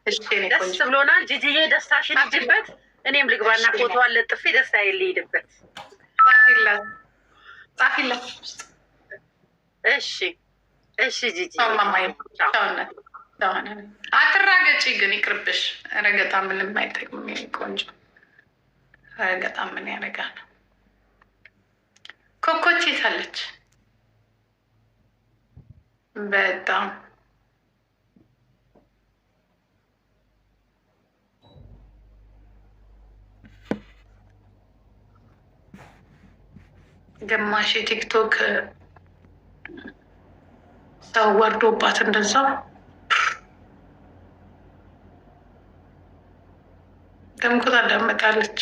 ደስ ብሎናል። ጂጂዬ ደስታሽን ሂጂበት። እኔም ልግባና ፎቶ አለጥፌ ደስታ ልሂድበት። ጻፊለት። እሺ እሺ ጂጂ አትራገጪ ግን ይቅርብሽ። ረገጣ ምንም አይጠቅምም። ቆንጆ ረገጣ ምን ያደርጋል? ኮኮች የታለች? በጣም ግማሽ የቲክቶክ ሰው ወርዶባት እንደዛ ደምቆ ታዳመጣለች።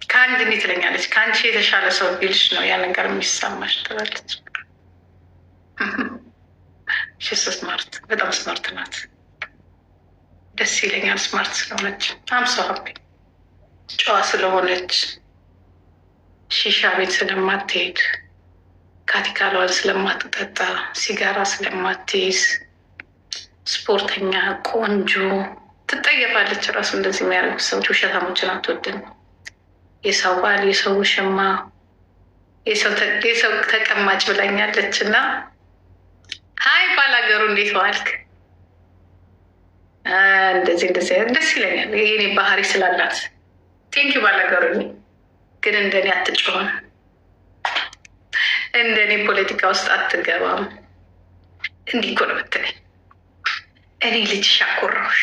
ከአንድ እኔ ትለኛለች። ከአንቺ የተሻለ ሰው ቢልሽ ነው ያ ነገር የሚሰማሽ ትላለች። ስማርት በጣም ስማርት ናት። ደስ ይለኛል ስማርት ስለሆነች። አምሶ ሀቢ ጨዋ ስለሆነች፣ ሺሻ ቤት ስለማትሄድ፣ ካቲካሏን ስለማትጠጣ፣ ሲጋራ ስለማትይዝ፣ ስፖርተኛ፣ ቆንጆ ትጠየፋለች። ራሱ እንደዚህ የሚያደርጉ ሰዎች ውሸታሞችን አትወድም። የሰው ባል፣ የሰው ውሽማ፣ የሰው ተቀማጭ ብላኛለች። እና ሀይ ባላገሩ እንዴት ዋልክ? እንደዚህ ደስ ይለኛል። የኔ ባህሪ ስላላት ቴንኪ ባላገሩ። ግን እንደኔ አትጮህም፣ እንደኔ ፖለቲካ ውስጥ አትገባም። እንዲህ እኮ ነው የምትለኝ። እኔ ልጅሽ አኮራሁሽ።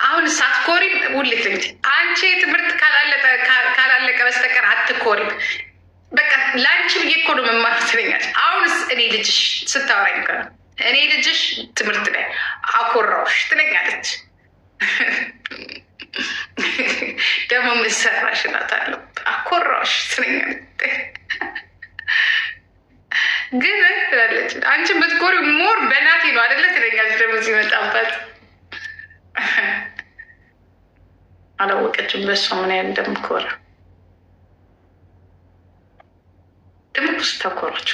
አሁን ሳትኮሪም ውልት ልምት አንቺ ትምህርት ካላለቀ በስተቀር አትኮሪም። በቃ ለአንቺ ብዬ እኮ ነው መማር ትለኛለች። አሁንስ እኔ ልጅሽ ስታወራኝ ከ እኔ ልጅሽ ትምህርት ላይ አኮራሁሽ ትለኛለች። ደግሞ ምሰራሽ እላታለሁ። አኮራሁሽ ትለኛለች። ግን ትላለች አንቺ ብትኮሪ ሞር በናቴ ነው አደለ ትለኛለች። ደግሞ ሲመጣበት አላወቀችም በሷ ምን ያህል እንደምኮራ። ደግሞ ስታኮራች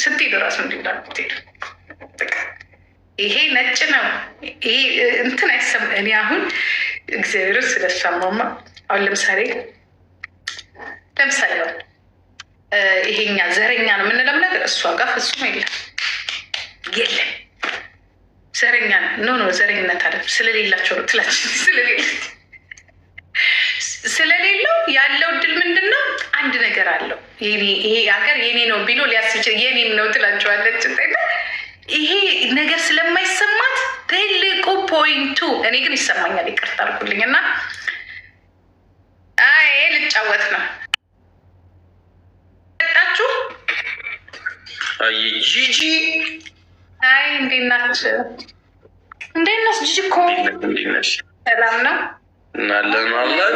ስትሄድ ራሱ እንዲላል ትሄድ። ይሄ ነጭ ነው ይሄ እንትን አይሰማ። እኔ አሁን እግዚአብሔርን ስለሰማማ አሁን ለምሳሌ አሁን ይሄኛ ዘረኛ ነው የምንለው ነገር እሷ ጋር ፍጹም የለም። ዘረኛ ነው ዘረኝነት አለ ስለሌላቸው ነው ትላችን። ስለሌለው ያለው እድል ምንድን ነው? አንድ ነገር አለው። ይሄ ሀገር የኔ ነው ቢሎ ሊያስችል የኔም ነው ትላቸዋለች። ይሄ ነገር ስለማይሰማት ትልቁ ፖይንቱ። እኔ ግን ይሰማኛል፣ ይቅርታ አድርጉልኝ። እና ልጫወት ነው ጣችሁ ጂጂ እንዴት ናችሁ? እንዴት ነሽ ጂጂ? እኮ ሰላም ነው አለን።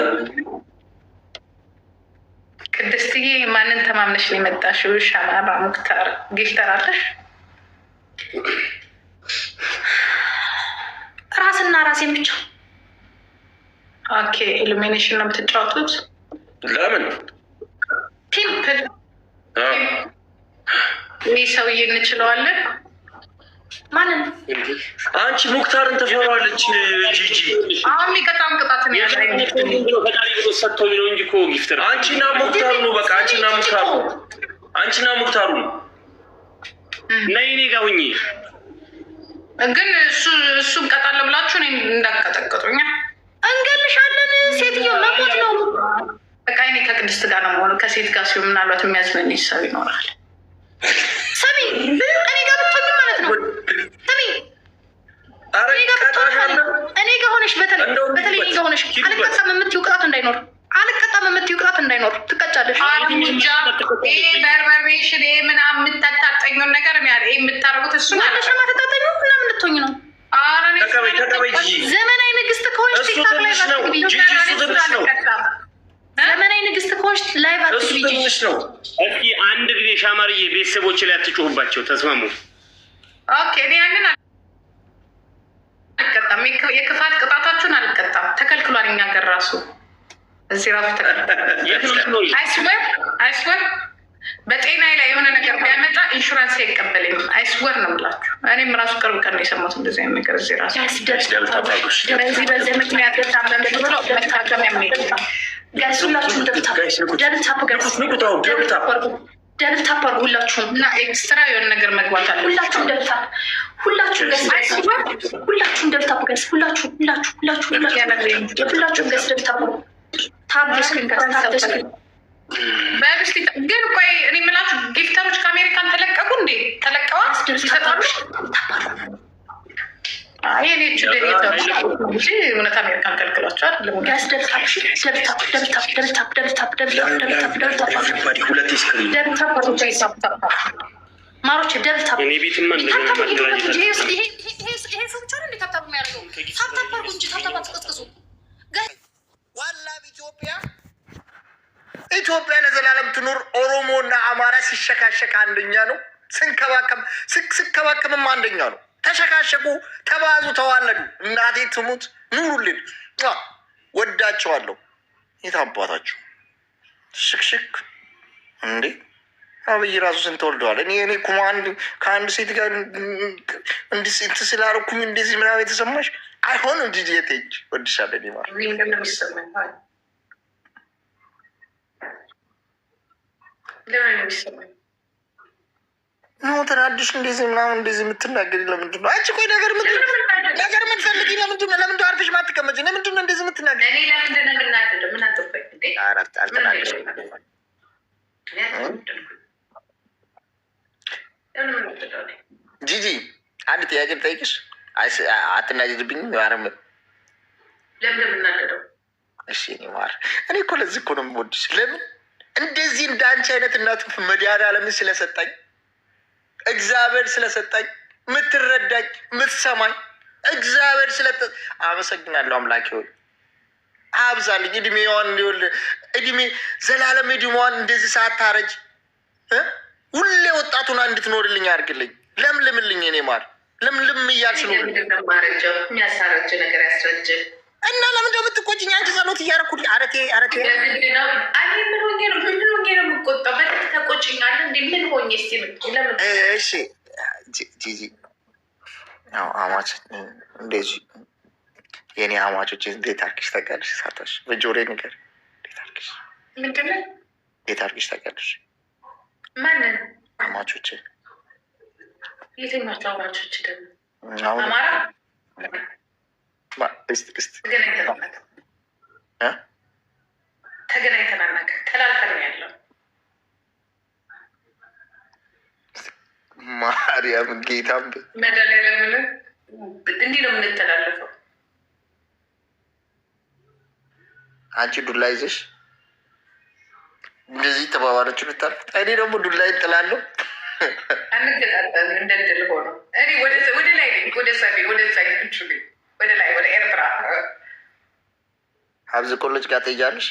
ቅድስትዬ ማንን ተማምነሽ ነው የመጣሽው? ሻማራ ሙክታር ጊፍተር አለሽ? ራስና ራሴን ብቻ። ኦኬ ኢሉሚኔሽን ነው የምትጫወቱት? ለምን ቲምፕል ይህ ሰውዬ እንችለዋለን። ማንን? አንቺ ሙክታርን ተፈራዋለች ጂጂ። አሁን የሚቀጣም ቅጣት ነው ያለ ፈጣሪ ብሎ ሰጥቶኝ ነው እንጂ እኮ ጊፍተር አንቺና ሙክታሩ ነው። በቃ አንቺና ሙክታሩ ነው። ነይ እኔ ጋር ሁኚ። ግን እሱ እንቀጣለን ብላችሁ እኔ እንዳትቀጠቅጡኛ። እንገልሻለን። ሴትዮ መሞት ነው። በቃ እኔ ከቅድስት ጋር ነው የምሆነው። ከሴት ጋር ሲሆን ምናልባት የሚያዝመኝ ሰው ይኖራል። ሰሚ እኔ ጋር ብትሆኝ ማለት ነው። ሰሚ እኔ ጋር ሆነሽ በተለይ እኔ ጋር ሆነሽ አልቀጣም የምትይው ቅጣት እንዳይኖር ትቀጫለሽ። በርበሬሽን ምናምን የምታጣጠኙን ነገር የምታረጉት እሱ ናለሽ። ማተጣጠኙ ምናምን ልትሆኝ ነው። ዘመናዊ ንግስት ከሆንሽ ቲክታክ ላይ ዘመናዊ ንግስት ከሆንሽ ላይቭ አትግቢ ነው። እስኪ አንድ ጊዜ ሻማርዬ ቤተሰቦች ላይ አትጮሁባቸው። ተስማሙ? ኦኬ እኔ ያንን አልቀጣም። የክፋት ቅጣታችሁን አልቀጣም። ተከልክሏል። እኛ ገር ራሱ እዚህ ራሱ ተከልክሏል። አይስወር በጤና ላይ የሆነ ነገር ቢያመጣ ኢንሹራንስ አይቀበለኝም። አይስወር ነው ብላችሁ እኔም ራሱ ቅርብ ቀን ነው የሰማሁት እንደዚህ አይነት ነገር እዚህ ራሱ በዚህ ምክንያት በታመም ብሎ መታከሚያ የሚሄድ ሁላችሁም ደብል ታፕ አድርጉ ሁላችሁም እና ኤክስትራ የሆነ ነገር መግባት አለ። ሁላችሁም ደብል ታፕ ሁላችሁም ገስ ደብል ታፕ ገስ ሁላችሁም ገስ ደብል ታፕ ታፕ በብስቲ ግን ቆይ እኔ የምላችሁ ጊፍተሮች ከአሜሪካን ተለቀቁ እንዴ? ተለቀዋል ይሰጣሉ። የኔ ችግር እንጂ እውነት አሜሪካን ከልክሏቸዋል። ማሮች ደብታብ ኢትዮጵያ ለዘላለም ትኑር። ኦሮሞና አማራ ሲሸካሸክ አንደኛ ነው፣ ስንከባከብም አንደኛ ነው። ተሸካሸቁ፣ ተባዙ፣ ተዋለዱ። እናቴ ትሙት ኑሩልን። ወዳቸዋለሁ። የት አባታችሁ ሽክሽክ እንዴ? አብይ ራሱ ስንት ወልደዋል? እኔ ኩማ ከአንድ ሴት ጋር እንት ስላረኩኝ እንደዚህ ምናምን የተሰማሽ አይሆን እንጂ የቴጅ ወድሻለን ይማል ነው ተናድሽ እንደዚህ ምናምን እንደዚህ የምትናገሪ ለምንድን ነው? አንቺ ቆይ ነገር የምትፈልጊ ለምንድን ነው? ለምንድን ነው አርፈሽ ማትቀመጪ? ለምንድን ነው እንደዚህ የምትናገሪ? እኔ ለምንድን ነው የምናደደው? ምን አገባኝ እንዴ? ጂጂ አንድ ጥያቄ ልጠይቅሽ። አትናደድብኝም? ማርም ለምን የምናደደው? እሺ እኔ ማር እኔ እኮ ለዚህ እኮ ነው የምወድሽ። ለምን እንደዚህ እንደ አንቺ አይነት እናት መድኃኒዓለምን ስለሰጠኝ እግዚአብሔር ስለሰጠኝ ምትረዳኝ ምትሰማኝ እግዚአብሔር አመሰግናለሁ። አምላኬ ሆይ አብዛልኝ እድሜዋን ሊወል እድሜ ዘላለም እድሜዋን እንደዚህ ሳታረጅ ሁሌ ወጣቱን እንድትኖርልኝ አድርግልኝ። ለምልምልኝ እኔ ማር ለምልም እያልሽ ነው የሚያሳረጅ ነገር ያስረጅ እና ለምንድነው የምትቆጭኝ? አንቺ ጸሎት እያደረኩልኝ አረቴ ምን ሆኜ ነው የምቆጣው? በፊት ተቆጭኛለህ እንዴ? ምን ሆኜ እስኪ ለምን? እሺ ጂጂ አማች እንደዚህ የኔ አማቾች እንዴት አድርግሽ ታውቂያለሽ? ሳታሽ በጆሮዬ ነገር እንዴት አድርግሽ ምንድን ነው እንዴት አድርግሽ ታውቂያለሽ? ማንን አማቾች? የትኛቸው አማቾች ደግሞ? አማራ ተገናኝተን አናውቅም። ተላልፈን ነው ያለው። ማርያምን ጌታም መድኃኒዓለምን እንዲህ ነው የምንተላለፈው። አንቺ ዱላ ይዘሽ እንደዚህ ተባባለች ልታል። እኔ ደግሞ ዱላ ይጥላለሁ። አንገጣጠም እንደድል ሆኖ እኔ ወደ ላይ ወደ ሰሜን ወደ ወደ ላይ ወደ ኤርትራ ሀብዝ ኮሌጅ ጋር ትሄጃለሽ?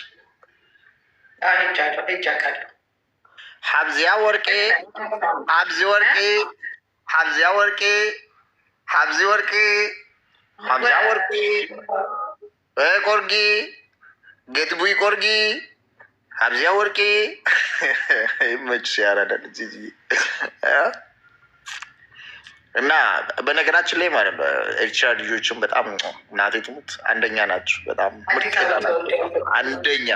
ሄጃለሁ። ሀብዚያ ወርቄ ቆርጊ ገትቡይ ቆርጊ ሀብዚያ ወርቄ ይመችሽ። ያራዳል እና በነገራችን ላይ ማለት ነው ኤርትራ ልጆችም በጣም እናቴ ትሙት አንደኛ ናቸው። በጣም ምርጥ አንደኛ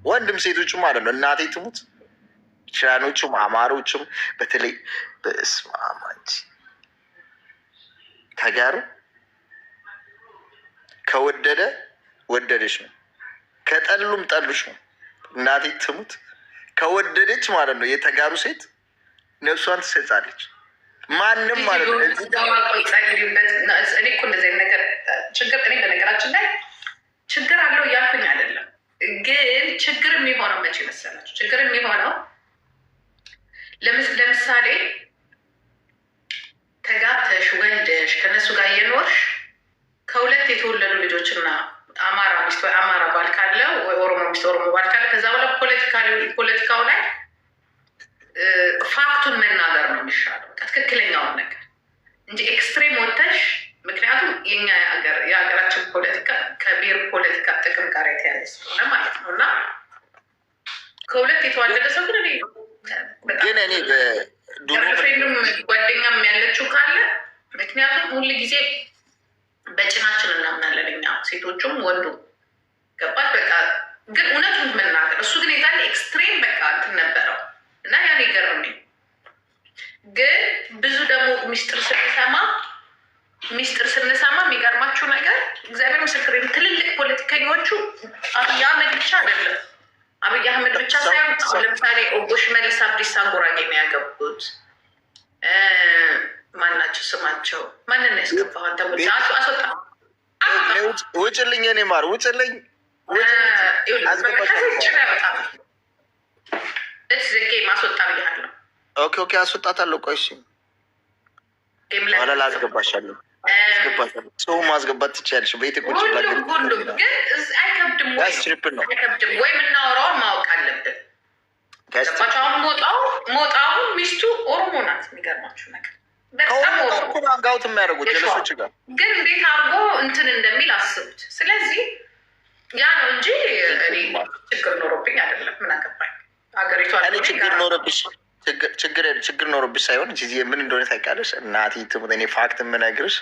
ወንድም ሴቶችም ማለት ነው እናቴ ትሙት። ኤርትራኖቹም አማሮችም በተለይ በስማማች ተጋሩ ከወደደ ወደደች ነው፣ ከጠሉም ጠሉች ነው። እናቴ ትሙት ከወደደች ማለት ነው የተጋሩ ሴት ነፍሷን ትሰጣለች። ማንም ማለት ነው። እኔ እኮ እንደዚህ ነገር ችግር እኔ በነገራችን ላይ ችግር አለው እያልኩኝ አይደለም፣ ግን ችግር የሚሆነው መቼ መሰላችሁ? ችግር የሚሆነው ለምሳሌ ተጋብተሽ ወልደሽ ከነሱ ጋር እየኖርሽ ከሁለት የተወለዱ ልጆችና አማራ ሚስት ወይ አማራ ባል ካለ ወይ ኦሮሞ ሚስት ኦሮሞ ባል ካለ ከዛ በኋላ ፖለቲካው ላይ ፋክቱን መናገር ነው የሚሻለው፣ ትክክለኛውን ነገር እንጂ ኤክስትሪም ወተሽ። ምክንያቱም የኛ የሀገራችን ፖለቲካ ከብሔር ፖለቲካ ጥቅም ጋር የተያዘ ስለሆነ ማለት ነው። እና ከሁለት የተዋለደ ሰው ግን እኔ ግን እኔ ፍሬንድም ጓደኛም ያለችው ካለ ምክንያቱም ሁሉ ጊዜ በጭናችን እናምናለን እኛ ሴቶቹም ወንዱ ገባት። በቃ ግን እውነቱን መናገር እሱ ግን የዛኔ ኤክስትሬም በቃ እንትን ነበረው እና ያን ይገርመኝ። ግን ብዙ ደግሞ ሚስጥር ስንሰማ የሚገርማችሁ ነገር እግዚአብሔር ምስክር ትልልቅ ፖለቲከኞቹ አብይ አህመድ ብቻ አይደለም። አብይ አህመድ ብቻ ሳይሆን ለምሳሌ ኦቦሽ መልስ አብዲሳ ጉራጌ ነው ያገቡት። ማናቸው ስማቸው ማንን ነው ያስገባሁ? አስወጣ ውጭልኝ፣ እኔ ማር ውጭልኝ። ማስወጣ ብያለሁ። ኦኬ አስወጣታለሁ። ቆይ እሺ ኋላ ላስገባሻለሁ። ሰው ማስገባት ትችያለሽ። ቤት ቁጭ ብላ አይከብድም ወይ? የምናወራውን ማወቅ አለብን። ሞጣውን ሚስቱ ኦሮሞ ናት። የሚገርማችሁ ነገር ጋውት የሚያደርጉት ጀለሶች ጋር ግን እንዴት አድርጎ እንትን እንደሚል አስቡት። ስለዚህ ያ ነው እንጂ እኔ ችግር ኖሮብኝ አይደለም። ምን አገባኝ ሀገሪቷ ችግር ኖሮብሽ ሳይሆን ምን እንደሆነ ታውቂያለሽ። እናቴ ትሙት እኔ ፋክት የምነግርሽ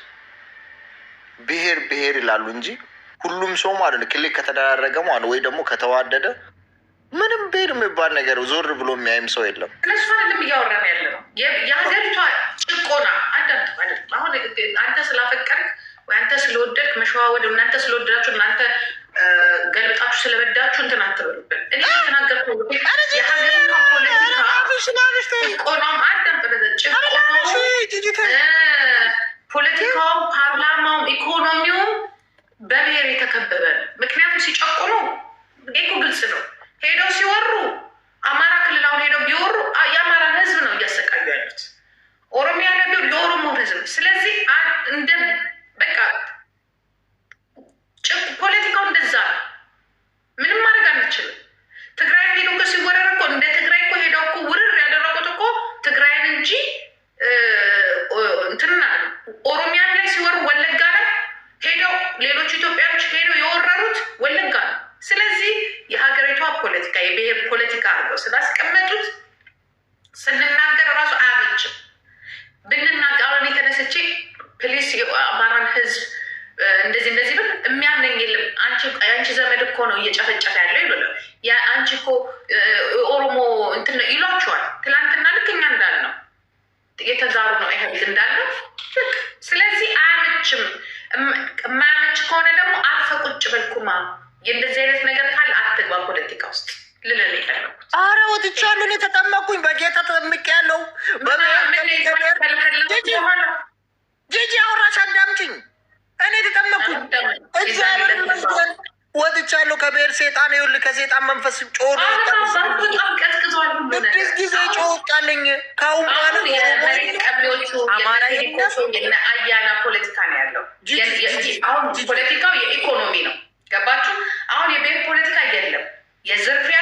ብሄር ይላሉ እንጂ ሁሉም ሰው ማለት ነው ክልል ከተደራረገ ማለት ወይ ደግሞ ከተዋደደ ምንም ብሄር የሚባል ነገር ዞር ብሎ የሚያይም ሰው የለም። እነሱ አይደለም እያወራን ያለ ነው የሀገሪቷ ጭቆና። አሁን አንተ ስላፈቀርክ ወይ አንተ ስለወደድክ መሸዋወድ፣ እናንተ ስለወደዳችሁ እናንተ ገልብጣችሁ ስለበዳችሁ እንትን አትበሉብን። እኔ የተናገርኩ የሀገሪቷ ጭቆናውም ፖለቲካውም፣ ፓርላማውም፣ ኢኮኖሚውም በብሔር የተከበበ ነው። ምክንያቱም ሲጨቁኑ እኮ ግልጽ ነው። ሄደው ሲወሩ አማራ ክልል አሁን ሄደው ቢወሩ የአማራን ሕዝብ ነው እያሰቃዩ ያሉት። ኦሮሚያ ላይ ቢሆን የኦሮሞን ሕዝብ። ስለዚህ እንደ በቃ ፖለቲካው እንደዛ ነው። ምንም ማድረግ አንችልም። ትግራይ ሄደው እኮ ሲወረር እኮ እንደ ትግራይ እኮ ሄደው እኮ ውርር ያደረጉት እኮ ትግራይን እንጂ እንትና ኦሮሚያን ላይ ሲወሩ ወለጋ ላይ ሄደው ሌሎች ኢትዮጵያኖች ሄደው የወረሩት ወለጋ ነው። ስለዚህ የሀገሪቷ ፖለቲካ የብሔር ፖለቲካ አድርገው ስላስቀመጡት ስንናገር እራሱ አያመችም። ብንናገር አሁን የተነስቼ ፕሊስ የአማራን ህዝብ እንደዚህ ብል የሚያምነኝ የለም። አንቺ ዘመድ እኮ ነው እየጨፈጨፈ ያለው ይሉ አንቺ እኮ ኦሮሞ እንትን ይሏቸዋል። ትላንትና ልክ እኛ እንዳልነው የተዛሩ ነው ይሄድ እንዳለው። ስለዚህ አያመችም። የማያመች ከሆነ ደግሞ አርፈ ቁጭ በልኩማ የእንደዚህ አይነት ነገር ካለ አትግባ ፖለቲካ ውስጥ ልለን የፈለኩት። አረ ወጥቻለሁ። እኔ ተጠመኩኝ፣ በጌታ ተጠምቄ ያለው ጂጂ አውራሽ አዳምጪኝ። እኔ ተጠመኩኝ፣ እግዚአብሔር ይመስገን ወጥቻለሁ ከብሔር ሴጣን። ይኸውልህ ከሴጣን መንፈስ ጮህ ስድስት ጊዜ ጮህ ወጣልኝ። ካሁን በኋላ አማራ አያና ፖለቲካ ነው ያለው። አሁን ፖለቲካው የኢኮኖሚ ነው። ገባችሁ? አሁን የብሔር ፖለቲካ የለም። የዝርፊያ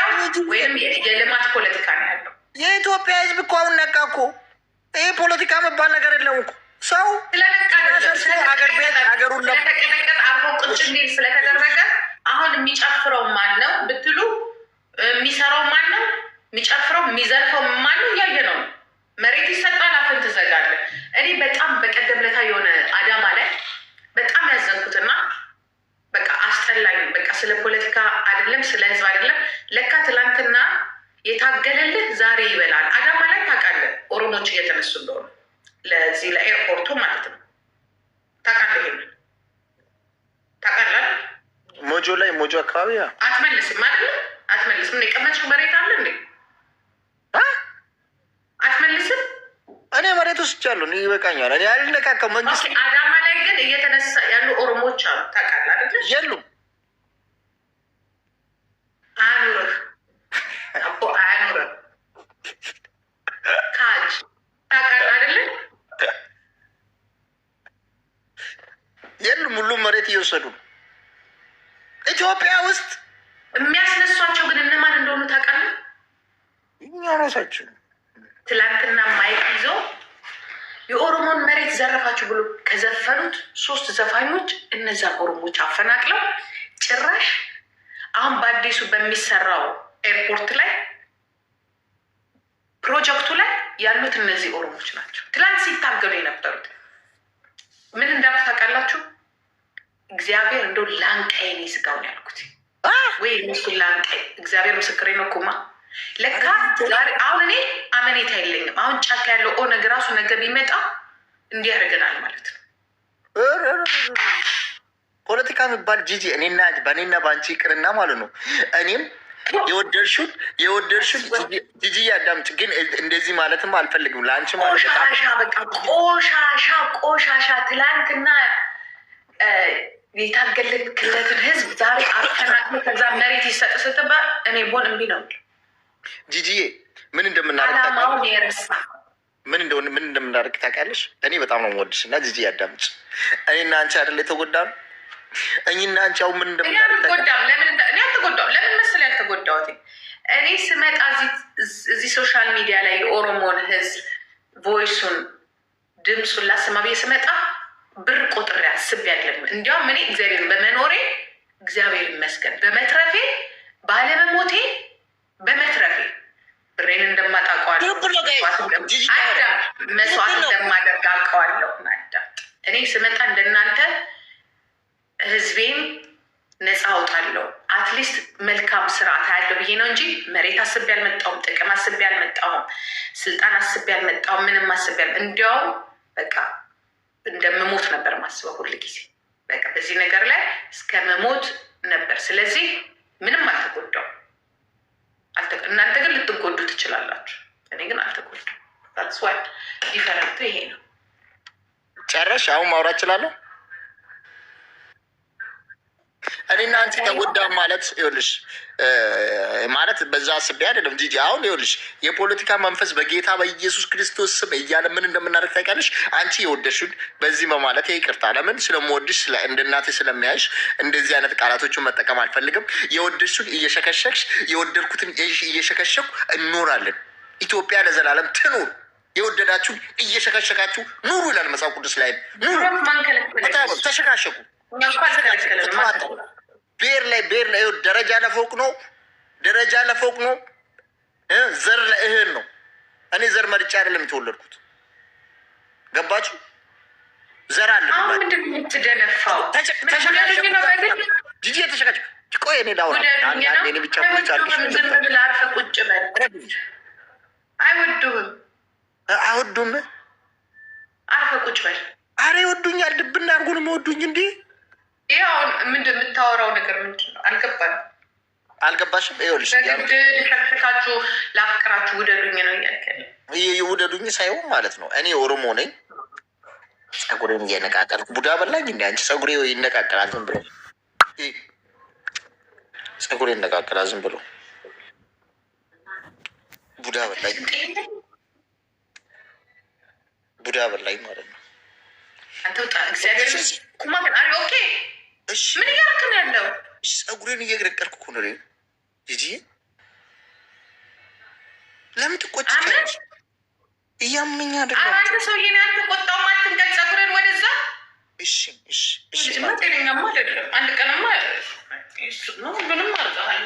ወይም የልማት ፖለቲካ ነው ያለው። የኢትዮጵያ ሕዝብ እኮ አሁን ነቃ እኮ። ይሄ ፖለቲካ መባል ነገር የለም እኮ። ሰው ስለተቀጠቀጥ አርፎ ቁጭ እንዲል ስለተደረገ አሁን የሚጨፍረው ማን ነው ብትሉ፣ የሚሰራው ማን ነው? የሚጨፍረው የሚዘርፈው ማን ነው? እያየ ነው። መሬት ይሰጣል፣ አፍን ትዘጋለህ። እኔ በጣም በቀደም ለታ የሆነ አዳማ ላይ በጣም ያዘንኩትና በቃ አስጠላኝ። በቃ ስለ ፖለቲካ አይደለም ስለ ህዝብ አይደለም። ለካ ትላንትና የታገለልህ ዛሬ ይበላል። አዳማ ላይ ታውቃለህ፣ ኦሮሞች እየተነሱ እንደሆነ ለዚህ ለኤርፖርቱ ማለት ነው። ታውቃለህ? ይሄን ታውቃለህ? ሞጆ አካባቢ አትመልስም አይደለም? አትመልስም። የቀመጥሽው መሬት አለ እንዴ? አትመልስም። እኔ መሬት ወስጃለሁ። እኔ ይበቃኛል። እኔ አልነካከም። መንግስት አዳማ ላይ ግን እየተነሳ ያሉ ኦሮሞዎች አሉ። ታውቃለህ አይደል? የሉም። አያኑርህ አቦ አያኑርህ። ካጅ ታውቃለህ አይደለ? የሉም። ሁሉም መሬት እየወሰዱ ኢትዮጵያ ውስጥ የሚያስነሷቸው ግን እነማን እንደሆኑ ታውቃለህ? እኛ ራሳችን ትላንትና ማይክ ይዞ የኦሮሞን መሬት ዘረፋችሁ ብሎ ከዘፈኑት 3 ዘፋኞች እነዛ ኦሮሞዎች አፈናቅለው ጭራሽ አሁን በአዲሱ በሚሰራው ኤርፖርት ላይ ፕሮጀክቱ ላይ ያሉት እነዚህ ኦሮሞች ናቸው። ትላንት ሲታገሉ የነበሩት ምን እንዳሉ ታውቃላችሁ? እግዚአብሔር እንደው ላንቃዬን ስጋውን ያልኩት ወይ እነሱ ላንቃዬ እግዚአብሔር ምስክሬ ነው። ኩማ ለካ ዛሬ አሁን እኔ አመኔታ የለኝም። አሁን ጫካ ያለው ኦነግ ራሱ ነገር ቢመጣ እንዲህ ያደርገናል ማለት ነው። ፖለቲካ የሚባል ጂጂ በእኔና በአንቺ ይቅርና ማለት ነው። እኔም የወደድሽውን ጂጂ ያዳምጭ፣ ግን እንደዚህ ማለትም አልፈልግም። ለአንቺ ማለት ቆሻሻ በቃ ቆሻሻ ትላንትና የታገለክለትን ህዝብ ዛሬ አፈናቅሎ ከዛ መሬት ይሰጥ ስትባል እኔ ቦን እምቢ ነው። ጂጂዬ ምን እንደምናደርግ አላማውን የረሳ ምን እንደምናደርግ ታውቂያለሽ? እኔ በጣም ነው የምወድሽ እና ጂጂ ያዳምጭ። እኔና አንቺ አይደል የተጎዳነው? እኔና አንቺ አሁን ምን እንደምናደርግ እኔ አልተጎዳሁም። ለምን መሰለኝ ያልተጎዳሁት? እኔ ስመጣ እዚህ ሶሻል ሚዲያ ላይ የኦሮሞን ህዝብ ቮይሱን ድምፁን ላሰማ ብዬ ስመጣ ብር ቆጥሬ አስቤ አይደለም። እንዲያውም እኔ እግዚአብሔር በመኖሬ እግዚአብሔር ይመስገን፣ በመትረፌ ባለመሞቴ በመትረፌ ብሬን እንደማጣቀዋለሁ መስዋዕት እንደማደርግ አውቀዋለሁ። እኔ ስመጣ እንደናንተ ህዝቤም ነፃ አውጣለሁ፣ አትሊስት መልካም ስርዓት ያለው ብዬ ነው እንጂ መሬት አስቤ አልመጣሁም፣ ጥቅም አስቤ አልመጣሁም፣ ስልጣን አስቤ አልመጣሁም፣ ምንም አስቤ እንዲያውም በቃ እንደምሞት ነበር ማስበው ሁል ጊዜ። በቃ በዚህ ነገር ላይ እስከ መሞት ነበር። ስለዚህ ምንም አልተጎዳው። እናንተ ግን ልትጎዱ ትችላላችሁ፣ እኔ ግን አልተጎዳም። ታስዋይ ዲፈረንቱ ይሄ ነው። ጨረሽ? አሁን ማውራት እችላለሁ? እኔና አንቺ ተጎዳ ማለት ይኸውልሽ፣ ማለት በዛ አስቤ አይደለም ጂጂ። አሁን ይኸውልሽ የፖለቲካ መንፈስ በጌታ በኢየሱስ ክርስቶስ ስም እያለ ምን እንደምናደርግ ታውቂያለሽ? አንቺ የወደድሽውን በዚህ በማለት ይቅርታ፣ ለምን ስለምወድሽ እንደ እናቴ ስለሚያይሽ እንደዚህ አይነት ቃላቶችን መጠቀም አልፈልግም። የወደድሽውን እየሸከሸክሽ የወደድኩትን እየሸከሸኩ እንኖራለን። ኢትዮጵያ ለዘላለም ትኑር። የወደዳችሁን እየሸከሸካችሁ ኑሩ ይላል መጽሐፍ ቅዱስ ላይ። ኑሩ፣ ተሸካሸኩ። ብሔር ላይ ደረጃ ለፎቅ ነው፣ ደረጃ ለፎቅ ነው። ዘር ለእህል ነው። እኔ ዘር መርጬ አይደለም የተወለድኩት። ገባችሁ? ዘር አለ ጂጂ የተሸካቸው። ቆይ እኔ ላውራ ብቻ ቁጭ በል። አይወዱም። አርፈህ ቁጭ በል። አረ ይወዱኛል። ድብና አድርጎ ነው የሚወዱኝ። እንዲህ ይህ አሁን ምንድን የምታወራው ነገር ምንድን ነው? አልገባሽም? ይኸውልሽ ሸክሽካችሁ ላፍቅራችሁ ውደዱኝ ነው እያልከኝ። ውደዱኝ ሳይሆን ማለት ነው እኔ ኦሮሞ ነኝ። ጸጉሬን እየነቃቀልኩ ቡዳ በላኝ። እንደ አንቺ ጸጉሬ ይነቃቀላል ዝም ብሎ፣ ጸጉሬ ይነቃቀላል ዝም ብሎ። ቡዳ በላኝ ማለት ነው። አንተ ወጣ እግዚአብሔር ኩማ ግን አሪ ኦኬ። እሺ ምን እያደረክ ነው ያለው? እሺ ጸጉሬን እየገረቀልኩ እኮ ነው ጂጂ። ለምን ትቆጭኛለሽ? እያመኛ አይደለም። አንተ ሰውዬ ነው ያልተቆጣው። ማትንቀል ጸጉሬን ወደዛ። እሺ ጤነኛማ አይደለም። አንድ ቀንማ ምንም አርገሃል።